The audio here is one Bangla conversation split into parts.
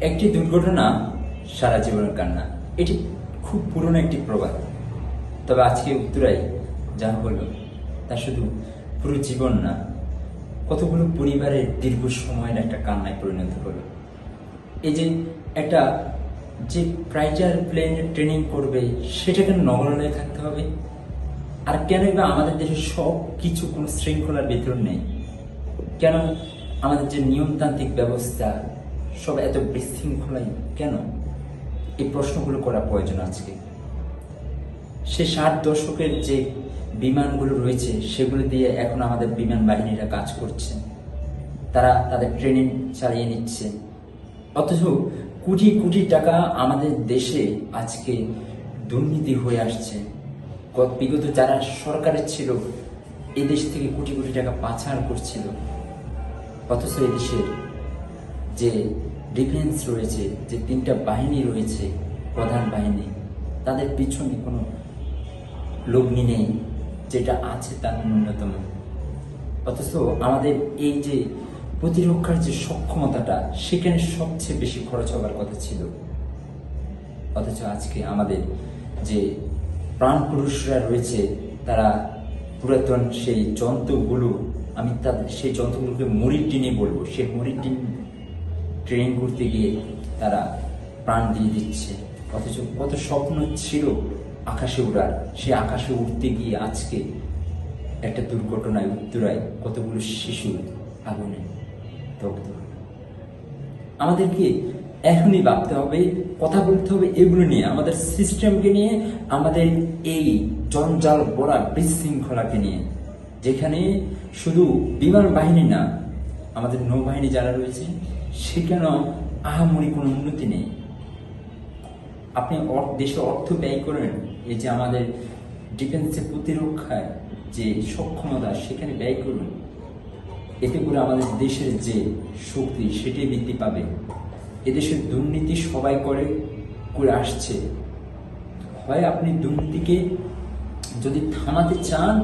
একটি দুর্ঘটনা সারা জীবনের কান্না, এটি খুব পুরনো একটি প্রবাদ। তবে আজকে উত্তরায় যা হলো তা শুধু পুরো জীবন না, কতগুলো পরিবারের দীর্ঘ সময়ের একটা কান্নায় পরিণত হলো। এই যে একটা যে ফাইটার প্লেন ট্রেনিং করবে সেটা কেন নগরালয়ে থাকতে হবে? আর কেনই বা আমাদের দেশে সব কিছু কোনো শৃঙ্খলার ভেতর নেই? কেন আমাদের যে নিয়মতান্ত্রিক ব্যবস্থা সব এত বিশৃঙ্খলাই কেন? এই প্রশ্নগুলো করা প্রয়োজন আজকে। সে 60 দশকের যে বিমানগুলো রয়েছে সেগুলো দিয়ে এখন আমাদের বিমান বাহিনীরা কাজ করছে, তারা তাদের ট্রেনিং চালিয়ে নিচ্ছে, অথচ কোটি কোটি টাকা আমাদের দেশে আজকে দুর্নীতি হয়ে আসছে। বিগত যারা সরকারের ছিল এই দেশ থেকে কোটি কোটি টাকা পাচার করছিল, অথচ এদেশের যে ডিফেন্স রয়েছে, যে 3টা বাহিনী রয়েছে প্রধান বাহিনী, তাদের পিছনে কোনো লগ্নি নেই, যেটা আছে তার ন্যূনতম। অথচ আমাদের এই যে প্রতিরক্ষার যে সক্ষমতাটা সেখানে সবচেয়ে বেশি খরচ হবার কথা ছিল, অথচ আজকে আমাদের যে প্রাণ পুরুষরা রয়েছে তারা পুরাতন সেই যন্ত্রগুলো, আমি তাদের সেই যন্ত্রগুলোকে মুড়ির টিনে বলবো, সেই মুড়ির টিন ট্রেনিং করতে গিয়ে তারা প্রাণ দিয়ে দিচ্ছে। অথচ কত স্বপ্ন ছিল আকাশে উড়ার, সে আকাশে উঠতে গিয়ে আজকে একটা দুর্ঘটনায় উত্তরায় কতগুলো শিশু আগুনে দগ্ধ। আমাদেরকে এখনই ভাবতে হবে, কথা বলতে হবে এগুলো নিয়ে, আমাদের সিস্টেমকে নিয়ে, আমাদের এই জঞ্জাল ভরা বিশৃঙ্খলাকে নিয়ে, যেখানে শুধু বিমান বাহিনী না, আমাদের নৌবাহিনী যারা রয়েছে সেখানেও আহামরি কোনো উন্নতি নেই। আপনি দেশে অর্থ ব্যয় করেন এই যে আমাদের ডিফেন্সের প্রতিরক্ষায় যে সক্ষমতা সেখানে ব্যয় করুন, এতে করে আমাদের দেশের যে শক্তি সেটাই বৃদ্ধি পাবে। এদেশের দুর্নীতি সবাই করে আসছে। হয় আপনি দুর্নীতিকে যদি থামাতে চান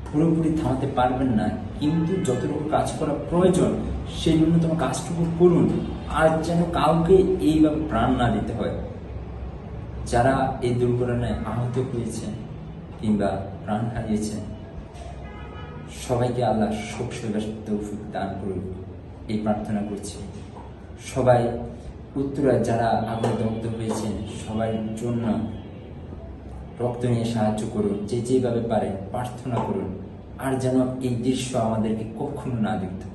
পুরোপুরি থামাতে পারবেন না, কিন্তু যতটুকু কাজ করা প্রয়োজন সেই ন্যূনতম কাজটুকু করুন, আর যেন কাউকে এইভাবে প্রাণ না দিতে হয়। যারা এই দুর্ঘটনায় আহত হয়েছেন কিংবা প্রাণ হারিয়েছেন সবাইকে আল্লাহ শোক সইবার তৌফিক দান করুন, এই প্রার্থনা করছি। সবাই উত্তরায় যারা আগুনে দগ্ধ হয়েছেন সবার জন্য রক্ত নিয়ে সাহায্য করুন, যে যেভাবে পারেন প্রার্থনা করুন, আর যেন এই দৃশ্য আমাদেরকে কখনো না দেখতে